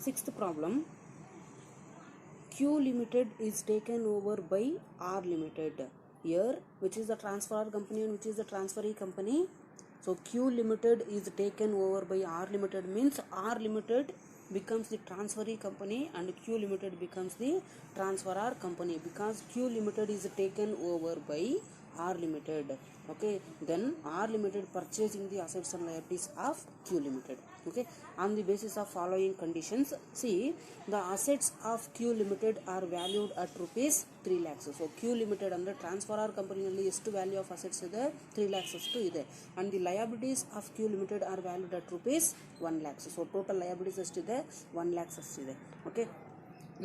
Sixth problem, Q Limited is taken over by R Limited. Here, which is the transfer company and which is the transferee company? So Q Limited is taken over by R Limited means R Limited becomes the transferee company and Q Limited becomes the transferor company, because Q Limited is taken over by R Limited. Okay, then R Limited purchasing the assets and liabilities of Q Limited. Okay, on the basis of following conditions. See, the assets of Q Limited are valued at rupees 3 lakhs. So Q Limited under transferor company ನಲ್ಲಿ ಎಷ್ಟು value of assets ಇದೆ? 3 lakhs ಅಷ್ಟು ಇದೆ. And the liabilities of Q Limited are valued at rupees 1 lakhs. So total liabilities ಎಷ್ಟಿದೆ? 1 lakhs ಅಷ್ಟಿದೆ. Okay.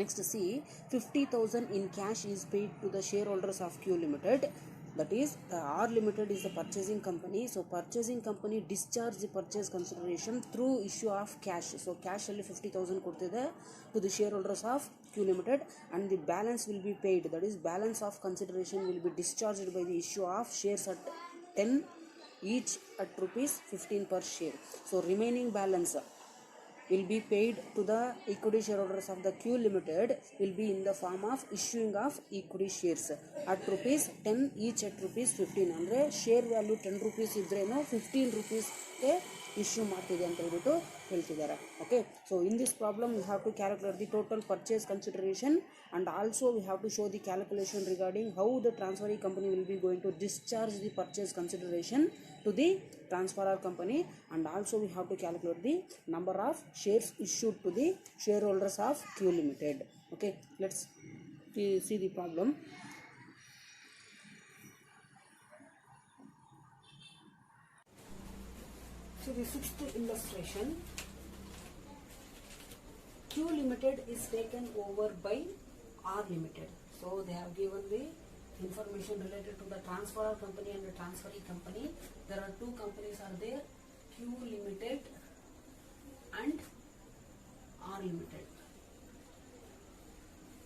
Next, see, 50,000 in cash is paid to the shareholders of Q Limited. That is, R Limited is the purchasing company. So purchasing company discharge the purchase consideration through issue of cash. So cash ಅಲ್ಲಿ 50,000 ಕೊಡ್ತಿದೆ to the shareholders of Q Limited, and the balance will be paid. That is, balance of consideration will be discharged by the issue of shares at 10 each at rupees 15 per share. So remaining balance will be paid to the equity shareholders of the Q Limited will be in the form of issuing of equity shares at rupees 10 each at rupees 15. ಅಂದರೆ share value 10 rupees ಇದ್ರೇನು 15 rupeesಗೆ issue ಮಾಡ್ತಿದೆ ಅಂತ ಹೇಳ್ಬಿಟ್ಟು ಹೇಳ್ತಿದ್ದಾರೆ. Okay, so in this problem we have to calculate the total purchase consideration, and also we have to show the calculation regarding how the transferee company will be going to discharge the purchase consideration to the transferor company, and also we have to calculate the number of shares issued to the shareholders of Q Limited. Okay, let's see the problem. So the sixth illustration, Q Limited is taken over by R Limited. So they have given the information related to the transferor company and the transferee company. There are two companies are there, Q Limited and R Limited.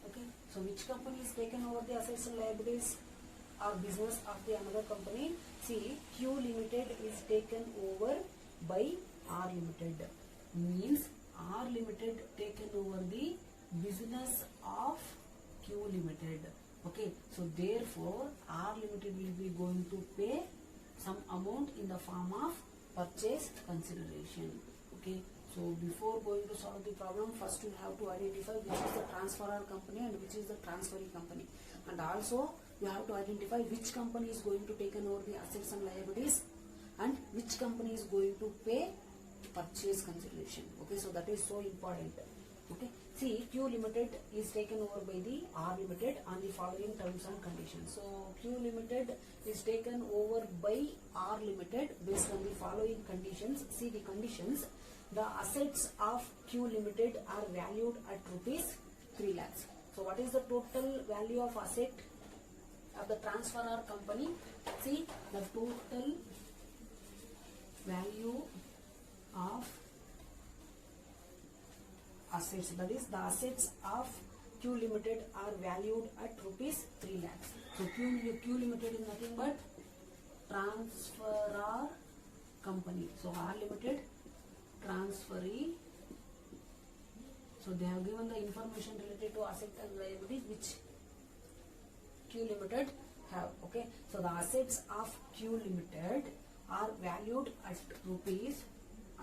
Okay, so which company is taken over the assets and liabilities or business of the another company? See, Q Limited is taken over by R Limited means R Limited taken over the business of Q Limited. Okay, so therefore R Limited will be going to pay some amount in the form of purchase consideration. Okay, so before going to solve the problem, first we have to identify which is the transferor company and which is the transferee company, and also you have to identify which company is going to take over the assets and liabilities and which company is going to pay purchase consideration. Okay, so that is so important. Okay, see, Q Limited is taken over by the R Limited on the following terms and conditions. So Q Limited is taken over by R Limited based on the following conditions. See the conditions. The assets of Q Limited are valued at rupees 3 lakhs. So what is the total value of asset of the transferor company? See, the total value of assets, that is the assets of Q Limited are valued at rupees 3 lakhs. So Q Limited is nothing but transferor company. So R Limited transferee. So they have given the information related to asset and liabilities which Q Limited have. Okay, so the assets of Q Limited are valued at rupees,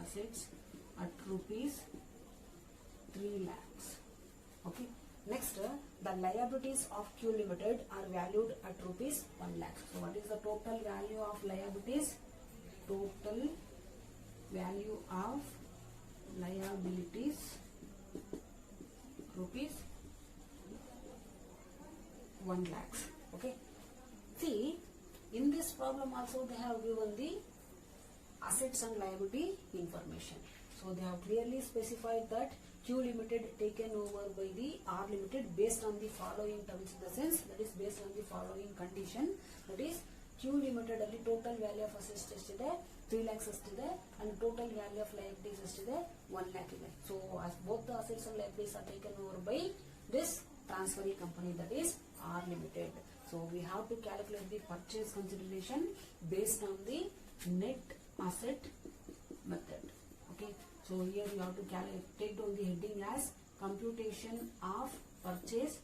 assets at rupees 3 lakhs. Okay, next the liabilities of Q Limited are valued at rupees 1 lakh. So what is the total value of liabilities? Total value of liabilities rupees 1 lakh. Okay, see, in this problem also they have given the assets and liability information. So they have clearly specified that Q Limited taken over by the R Limited based on the following terms, in the sense that is based on the following condition, that is Q Limited ಅಲ್ಲಿ total value of assets ಎಷ್ಟಿದೆ 3 lakhs ಎಷ್ಟಿದೆ and total value of liabilities ಎಷ್ಟಿದೆ 1 lakh ಇದೆ. So as both the assets and liabilities are taken over by this transferee company, that is R Limited. So we have to calculate the purchase consideration based on the net asset method. Okay, So here you have to take down the heading as computation of purchase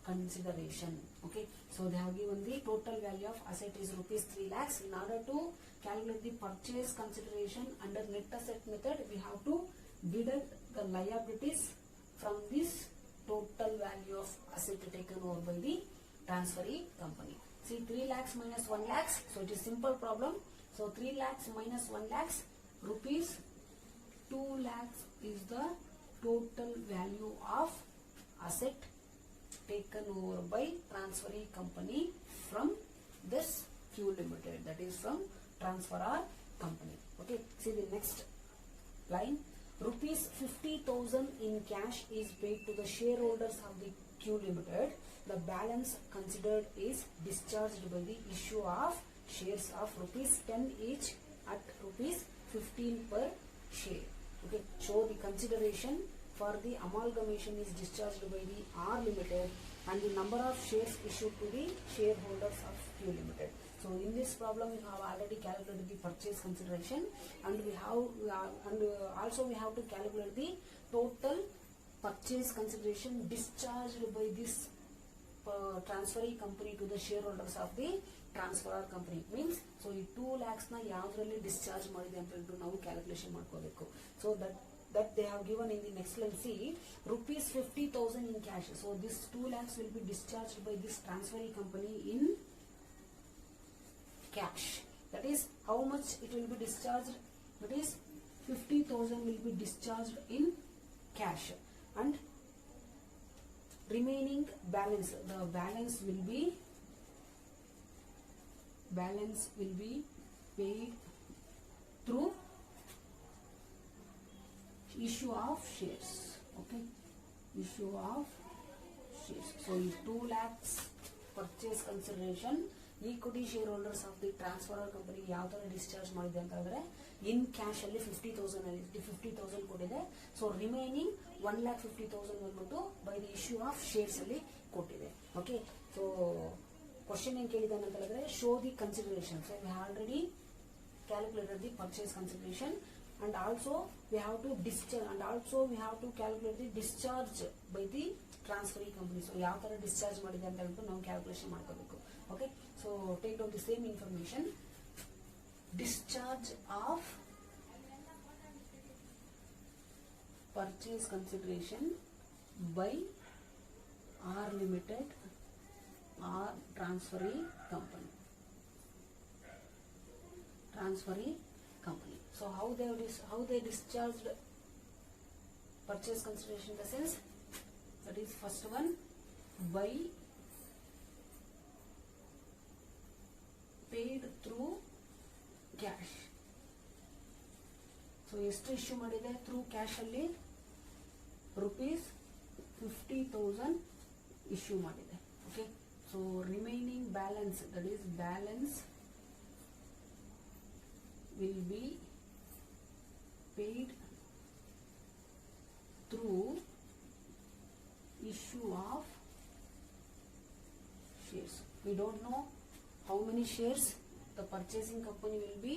consideration. Okay, so they have given the total value of asset is rupees 3 lakhs. In order to calculate the purchase consideration under net asset method, we have to deduct the liabilities from this total value of asset taken over by the transferee company. See, 3 lakhs minus 1 lakhs, so it is simple problem. So 3 lakhs minus 1 lakhs, rupees 2 lakhs is the total value of asset taken over by transferee company from this Q Limited, that is from transferor company. Okay, see the next line. Rupees 50,000 in cash is paid to the shareholders of the Q Limited. The balance considered is discharged by the issue of shares of rupees 10 each at rupees 15 per share. Okay, show the consideration for the amalgamation is discharged by the R Limited and the number of shares issued to the shareholders of Q Limited. So in this problem we have already calculated the purchase consideration, and also we have to calculate the total purchase consideration discharged by this transferee company to the shareholders of the transferor company. Means so ಈ 2 lakhs na ಯಾವ್ದ್ರಲ್ಲಿ discharge ಮಾಡಿದೆ ಅಂತ ಹೇಳ್ಬಿಟ್ಟು ನಾವು calculation ಮಾಡ್ಕೋಬೇಕು. So that they have given in the next line. See, rupees 50,000 in cash. So this 2 lakhs will be discharged by this transferee company in cash. That is how much it will be discharged. That is 50,000 will be discharged in cash, and remaining balance, the balance will be paid through issue of shares. Okay, issue of shares. So if 2 lakhs purchase consideration equity shareholders of the transferor company ಯಾವ ತರ discharge ಮಾಡಿದೆ ಅಂತ ಹೇಳಿದ್ರೆ in cash ಅಲ್ಲಿ 50,000 ಕೊಟ್ಟಿದೆ. So remaining 1,50,000 ಬಂದ್ಬಿಟ್ಟು by the issue of shares ಅಲ್ಲಿ ಕೊಟ್ಟಿದೆ. ಓಕೆ, ಸೊ ಕ್ವಶನ್ ಏನ್ ಕೇಳಿದಾನೆ ಅಂತ ಹೇಳಿದ್ರೆ show the consideration. So we already calculated the purchase consideration, and also we have to calculate the discharge by the transferee company. So ಯಾವ ತರ discharge ಮಾಡಿದೆ ಅಂತ ಹೇಳ್ಬಿಟ್ಟು ನಾವು ಕ್ಯಾಲ್ಕುಲೇಷನ್ ಮಾಡ್ಕೋಬೇಕು. Okay, so take down the same information. Discharge of purchase consideration by R Limited or transferee company. So how they discharged purchase consideration in the sense, that is first one, by paid through cash. So ಎಷ್ಟು issue ಮಾಡಿದೆ through cash ಅಲ್ಲಿ rupees 50,000 issue ಮಾಡಿದೆ. Okay, so remaining balance, that is balance will be paid through issue of shares. We don't know how many shares the purchasing company will be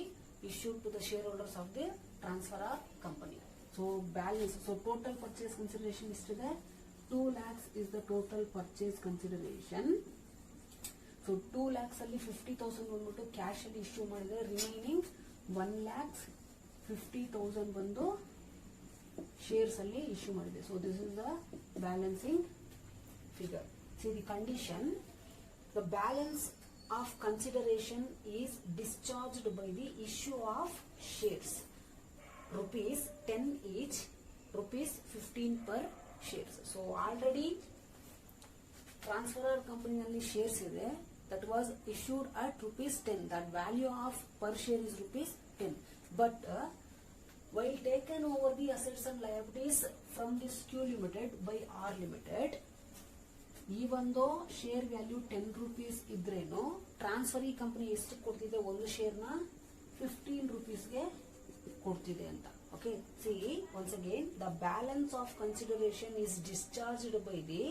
issued to the shareholders of the transferor company. So balance, so total purchase consideration is to the 2 lakhs is the total purchase consideration. So 2 lakhs ಅಲ್ಲಿ 50,000 ಬಂದ್ಬಿಟ್ಟು cash ಅಲ್ಲಿ issue ಮಾಡಿದ್ರೆ remaining 1,50,000 ಬಂದು shares ಅಲ್ಲಿ issue ಮಾಡಿದೆ. So this is the balancing figure. See the condition, the balance of consideration is discharged by the issue of shares, rupees 10 each, rupees 15 per shares. So already transferor company nalli shares ide, that was issued at rupees 10. That value of per share is rupees 10. But while taken over the assets and liabilities from this Q Limited by R Limited, even though share value 10 rupees ಇದ್ರೇನು transferee company ಎಷ್ಟು ಕೊಡ್ತಿದೆ, ಒಂದು share ನ 15 rupees ಗೆ ಕೊಡ್ತಿದೆ ಅಂತ. Okay, see once again, the balance of consideration is discharged by the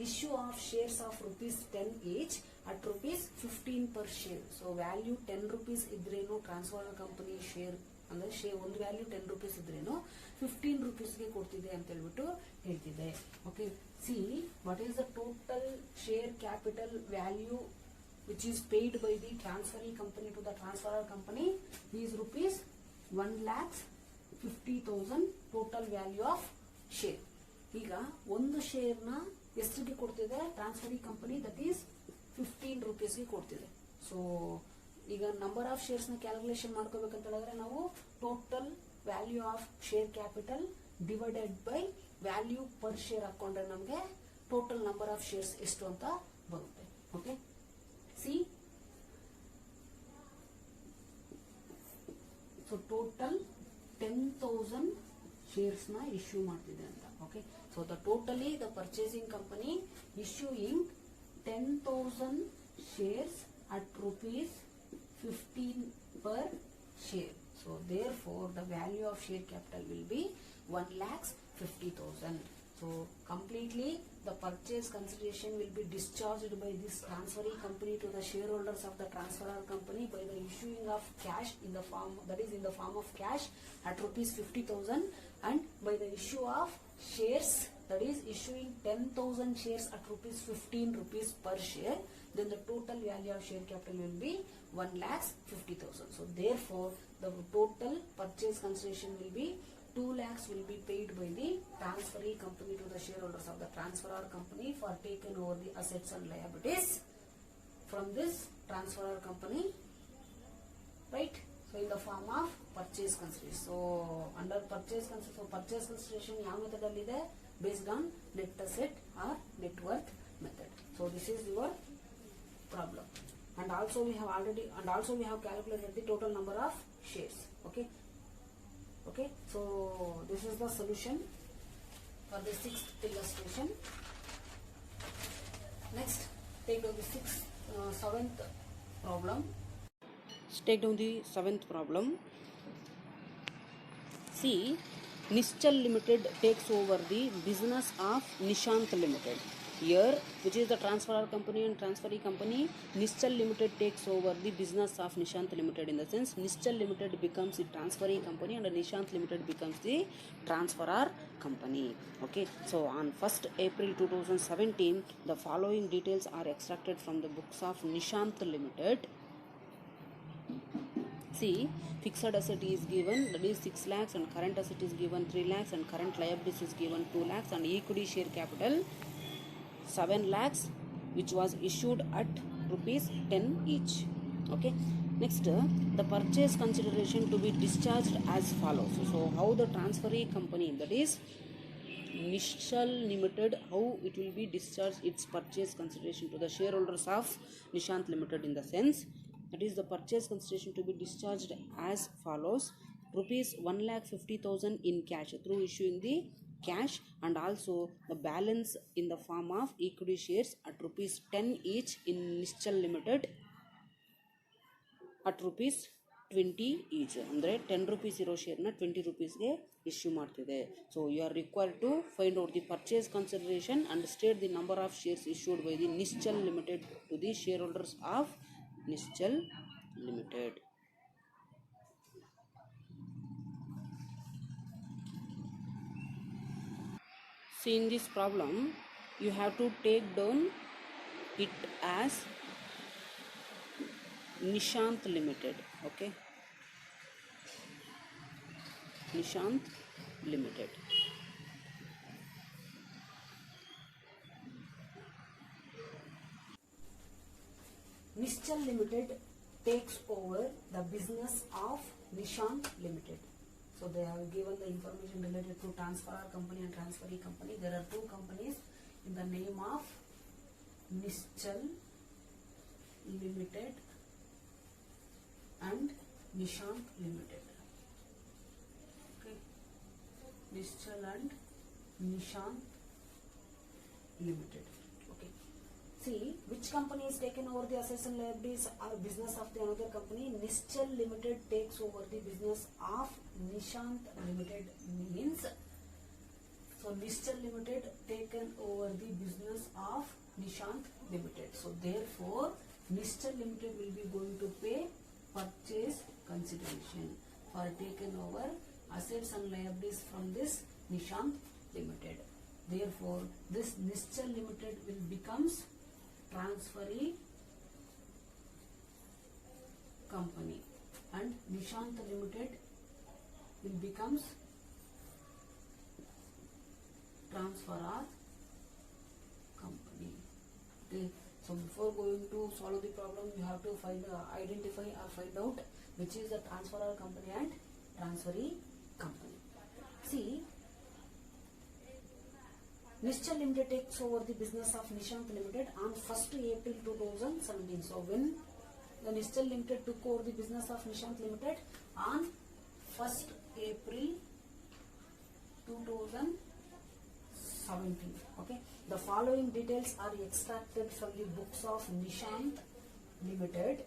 issue of shares of rupees 10 each at rupees 15 per share. So value 10 rupees ಇದ್ರೇನು transfer company share ಅಂದ್ರೆ ಒಂದು ವ್ಯಾಲ್ಯೂ 10 ರೂಪೀಸ್ ಇದ್ರೇನು 15 ರೂಪೀಸ್ಗೆ ಕೊಡ್ತಿದೆ ಅಂತ ಹೇಳ್ಬಿಟ್ಟು ಹೇಳ್ತಿದೆ. Okay, see what is the total share capital value which is paid by the transferee company to the transferor company is rupees 1,50,000 total value of share. ಈಗ ಒಂದು share ನ ಎಷ್ಟಿಗೆ ಕೊಡ್ತಿದೆ ಟ್ರಾನ್ಸ್ಫರಿ ಕಂಪನಿ, ದಟ್ ಈಸ್ 15 ರೂಪೀಸ್ಗೆ ಕೊಡ್ತಿದೆ. So ಈಗ number of shares ನ calculation ಮಾಡ್ಕೋಬೇಕಂತ ಹೇಳಿದ್ರೆ ನಾವು total value of share capital divided by value per share ಹಾಕೊಂಡ್ರೆ ನಮಗೆ ಟೋಟಲ್ ನಂಬರ್ ಆಫ್ ಶೇರ್ಸ್ ಎಷ್ಟು ಅಂತ ಬರುತ್ತೆ. Okay, C so total 10,000 shares ನ ಇಶ್ಯೂ ಮಾಡ್ತಿದೆ ಅಂತ. Okay, so the totally the purchasing company issuing 10,000 shares at rupees 15 per share. So therefore the value of share capital will be 1,50,000. So completely the purchase consideration will be discharged by this transferee company to the shareholders of the transferor company by the issuing of cash in the form, that is in the form of cash at rupees 50,000, and by the issue of shares, that is issuing 10,000 shares at rupees 15 rupees per share. Then the total value of share capital will be 1,50,000. So therefore the total purchase consideration will be 2 lakhs will be paid by the transferee company to the shareholders of the transferor company for taking over the assets and liabilities from this transferor company, right? So in the form of purchase consideration. So under purchase consideration ಯಾವ method ಅಲ್ಲಿ ಇದೆ? Based on net asset or net worth method. So this is your problem. And also we have calculated the total number of shares. Okay, so this is the solution for the 6th illustration. Next, take down the 7th problem. Take down the 7th problem. See, Nischal Limited takes over the business of Nishant Limited. Here, which is the transferor company and transferee company, Nischal Limited takes over the business of Nishant Limited. In the sense, Nischal Limited becomes the transferee company and Nishant Limited becomes the transferor company. Okay, so on 1st April 2017, the following details are extracted from the books of Nishant Limited. See, fixed asset is given, that is 6 lakhs, and current asset is given 3 lakhs, and current liabilities is given 2 lakhs, and equity share capital 7 lakhs, which was issued at rupees 10 each. Okay, next, the purchase consideration to be discharged as follows. So how the transferee company, that is Nischal Limited, how it will be discharged its purchase consideration to the shareholders of Nishant Limited, in the sense, that is the purchase consideration to be discharged as follows: rupees 1,50,000 in cash through issuing the cash, and also the balance in the form of equity shares at rupees 10 each in Nischal Limited at rupees 20 each. ಅಂದರೆ 10 rupees ಇರೋ ಶೇರ್ನ 20 rupeesಗೆ issue ಮಾಡ್ತಿದೆ. So you are required to find out the purchase consideration and state the number of shares issued by the Nischal Limited to the shareholders of Nischal Limited. See, in this problem, you have to take down it as Nishant Limited. Okay, Nishant Limited. Nischal Limited takes over the business of Nishant Limited. So they have given the information related to transferor company and transferee company. There are two companies in the name of Nischal Limited and Nishant Limited. Okay, Nischal and Nishant Limited. Okay, see, which company is taken over the assets and liabilities or business of the another company? Nischal Limited takes over the business of Nishant Limited, means, so Nischal Limited taken over the business of Nishant Limited. So therefore Nischal Limited will be going to pay purchase consideration. or taken over assets and liabilities from this Nishant Limited. Therefore, this Nischal Limited will becomes transferee company and Nishant Limited will becomes transferor company. Okay. So before going to solve the problem, you have to identify or find out which is the transferor company and transferee company. See, Nischal Limited takes over the business of Nishant Limited on 1st April 2017. So when the Nischal Limited took over the business of Nishant Limited on 1st April 2017. Okay. The following details are extracted from the books of Nishant Limited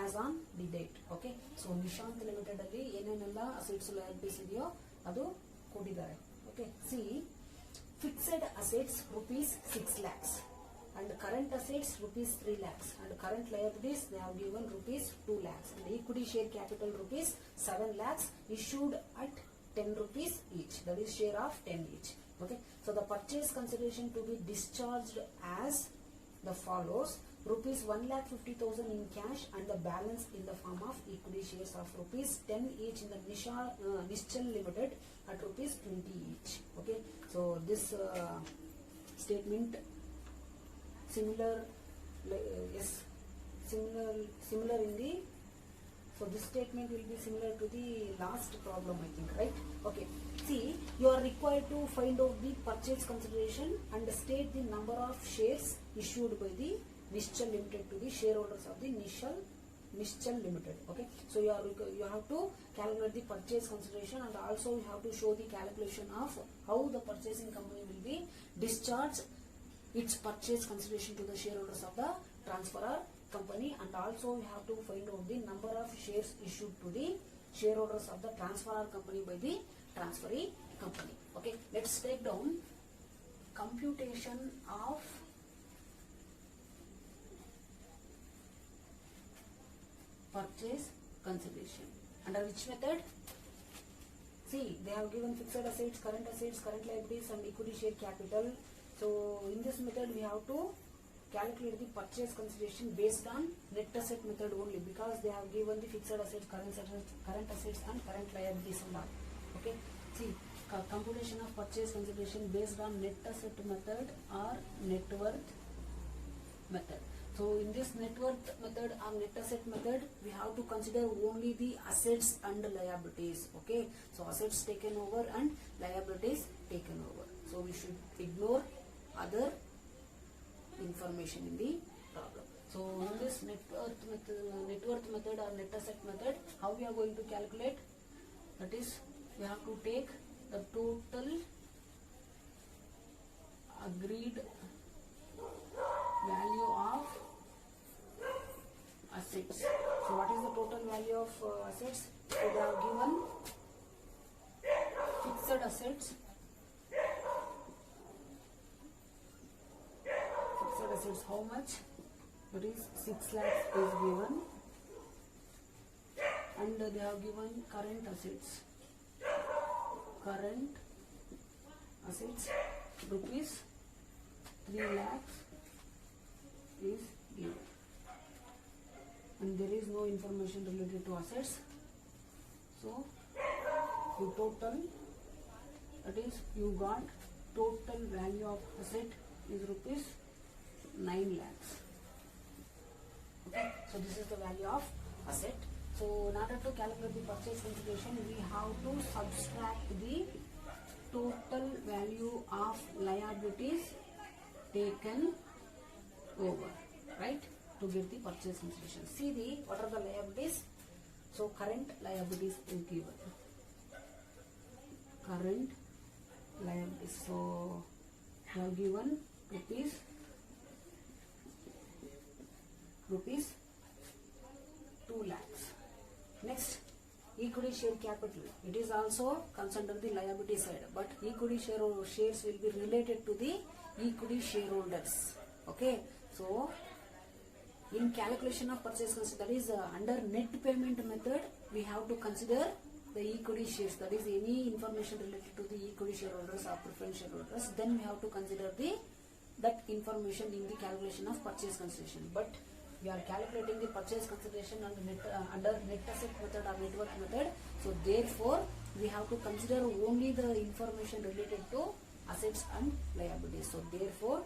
as on the date. Okay. So Nishant Limited alli ಏನೇನೆಲ್ಲ assets liabilities ಇದೆಯೋ ಅದು ಕೊಟ್ಟಿದ್ದಾರೆ. Okay. See, fixed assets rupees 6 lakhs and current assets rupees 3 lakhs and current liabilities they have given rupees 2 lakhs and equity share capital rupees 7 lakhs issued at 10 rupees each, that is share of 10 each. Okay. So the purchase consideration to be discharged as the follows: rupees 1,50,000 in cash and the balance in the form of equity shares of rupees 10 each in the Nischal Limited at rupees 20 each. Okay. So this statement similar in the, so this statement will be similar to the last problem, I think, right? Okay. See, you are required to find out the purchase consideration and state the number of shares issued by the Nischal Limited to the shareholders of the Nischal Limited. Okay. So you have to calculate the purchase consideration and also you have to show the calculation of how the purchasing company will be discharged its purchase consideration to the shareholders of the transferor company, and also we have to find out the number of shares issued to the shareholders of the transferor company by the transferee company. Okay, let's take down computation of purchase consideration. Under which method? See, they have given fixed assets, current liabilities and equity share capital. So in this method we have to calculate the purchase consideration based on net asset method only, because they have given the fixed assets, current assets and current liabilities and all. Okay. See, computation of purchase consideration based on net asset method or net worth method. So in this net worth method or net asset method, we have to consider only the assets and liabilities. Okay. So assets taken over and liabilities taken over. So we should ignore other information in the problem. So in this net worth method or net asset method, how we are going to calculate? That is, we have to take the total agreed value of assets. So what is the total value of assets? So they have given fixed assets. How much? That is 6 lakhs is given, and they have given current assets rupees 3 lakhs is given, and there is no information related to assets. So the total, that is, you got total value of asset is rupees 9 lakhs. Okay, so this is the value of asset. So in order to calculate the purchase consideration, we have to subtract the total value of liabilities taken over, right, to get the purchase consideration. See what are the liabilities? So current liabilities is given. Current liabilities. So we have given rupees 2 lakhs. Next, equity share capital. It is also comes under the liability side, but equity shares will be related to the equity shareholders. Okay. So in calculation of purchase consideration, that is under net payment method, we have to consider the equity shares, that is any information related to the equity shareholders or preference shareholders, then we have to consider that information in the calculation of purchase consideration. But we are calculating the purchase consideration under net asset method or net worth method. So therefore we have to consider only the information related to assets and liabilities. So therefore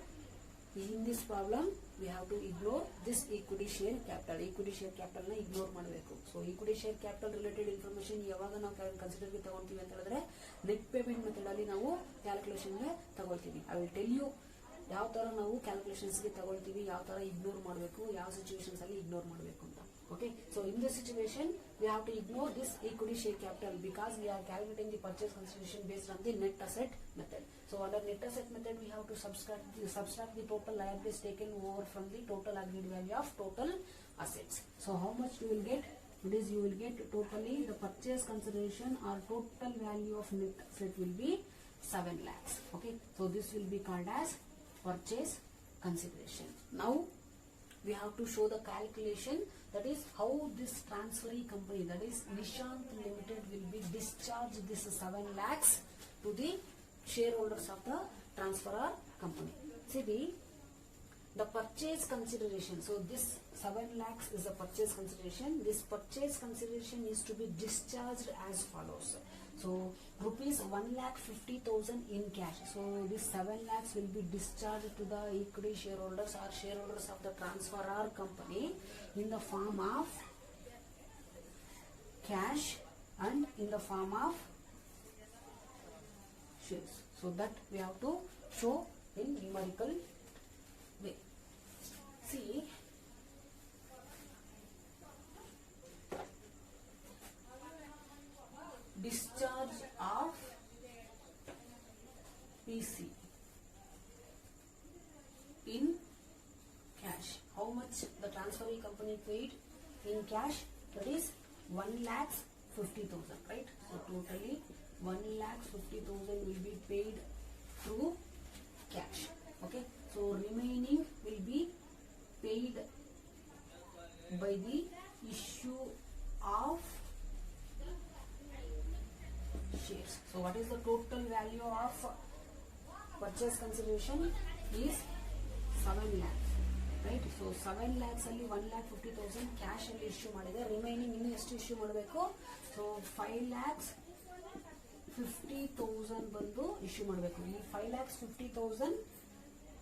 in this problem we have to ignore this equity share capital. Equity share capital na ignore ಮಾಡಬೇಕು. So equity share capital related information ಯಾವಾಗ ನಾವು consider ಗೆ ತಗೊಂತೀವಿ ಅಂತ ಹೇಳಿದ್ರೆ net payment method ಅಲ್ಲಿ ನಾವು calculation ಗೆ ತಗೊಳ್ತೀವಿ. I will tell you ಯಾವ ತರ ನಾವು ಕ್ಯಾಲ್ಕುಲೇಷನ್ಸ್ ಗೆ ತಗೊಳ್ತೀವಿ, ಯಾವ ತರ ಇಗ್ನೋರ್ ಮಾಡಬೇಕು, ಯಾವ ಸಿಚುವೇಶನ್ಸ್ ಅಲ್ಲಿ ಇಗ್ನೋರ್ ಮಾಡಬೇಕು ಅಂತ. Okay, so in this situation we have to ignore this equity share capital because we are calculating the purchase consideration based on the net asset method. So under net asset method we have to subtract the total liabilities taken over from the total agreed value of total assets. So how much you will get? It is you will get totally the purchase consideration or total value of net asset will be 7 lakhs. Okay, so this will be called as purchase consideration. Now we have to show the calculation, that is how this transferee company, that is Nishant Limited, will be discharged this 7 lakhs to the shareholders of the transferor company. See the purchase consideration. So this 7 lakhs is the purchase consideration. This purchase consideration is to be discharged as follows. So rupees 1,50,000 in cash. So this 7 lakhs will be discharged to the equity shareholders or shareholders of the transferor company in the form of cash and in the form of shares. So that we have to show in numerical way. See, discharge of PC in cash. How much the transferee company paid in cash? That is 1,50,000, right? So totally 1,50,000 will be paid through cash. Okay, so remaining will be paid by the issue of shares. So what is the total value of purchase consideration? Is 7 lakhs, right? So 7 lakhs ಅಲ್ಲಿ 1,50,000 cash ಅಲ್ಲಿ issue ಮಾಡಿದೆ. Remaining ಇನ್ನು ಎಷ್ಟು issue ಮಾಡಬೇಕು? So 5,50,000 ಬಂದು issue ಮಾಡಬೇಕು. ಈ 5,50,000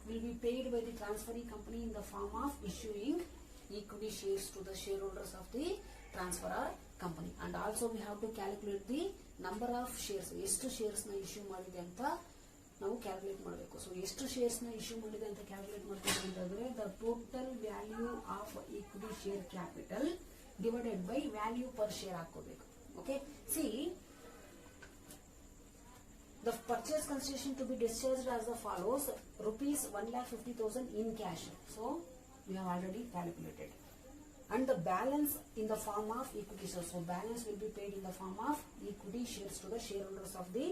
will be paid by the transferee company in the form of issuing equity shares to the shareholders of the transferor company. And also we have to calculate the number of shares. ಎಷ್ಟು shares ನ issue ಮಾಡಿದೆ ಅಂತ ನಾವು calculate ಮಾಡಬೇಕು. So ಎಷ್ಟು shares ನ issue ಮಾಡಿದೆ ಅಂತ ಕ್ಯಾಲ್ಕುಲೇಟ್ ಮಾಡ್ತೀವಿ ಅಂತಂದ್ರೆ the total value of equity share capital divided by value per share ಹಾಕೋಬೇಕು. Okay, see the purchase consideration to be discharged as the follows: rupees 1,50,000 in cash. So we have already calculated, and the balance in the form of equity shares. So balance will be paid in the form of equity shares to the shareholders of the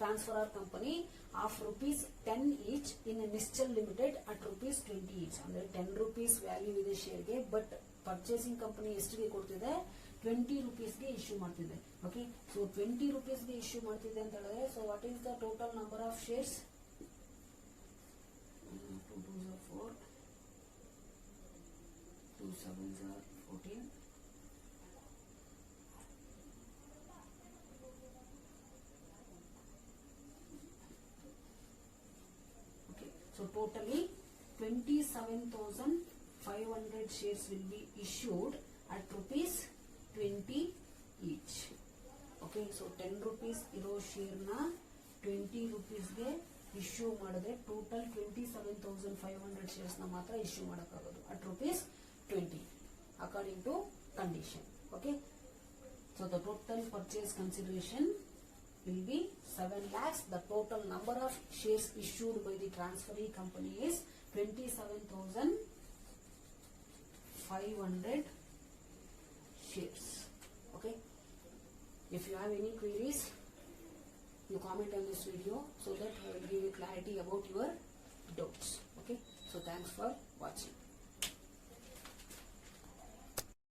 transferor company of rupees 10 each in Nischal Limited at rupees 20 each. Andre 10 rupees value ಇದೆ share ಗೆ, but purchasing company ಎಷ್ಟಿಗೆ ಕೊಡ್ತಿದೆ? 20 rupees ಗೆ issue ಮಾಡ್ತಿದೆ. Okay, so 20 rupees ಗೆ issue ಮಾಡ್ತಿದೆ ಅಂತ ಹೇಳಿದ್ರೆ, so what is the total number of shares? 2 2s are 4, 2 7s are 14. Okay, so totally 27,500 shares will be issued at rupees 20 each. Okay, so 10 rupees ಇರೋ share ನ 20 rupees ಗೆ issue ಮಾಡಿದ್ರೆ total 27,500 shares ನ ಮಾತ್ರ issue ಮಾಡಕ್ಕಾಗೋದು at rupees 20 according to condition. Okay, so the total purchase consideration will be 7 lakhs. The total number of shares issued by the transferee company is 27,500 shares. Okay, if you have any queries, you comment on this video so that I will give you clarity about your doubts. Okay, so thanks for watching.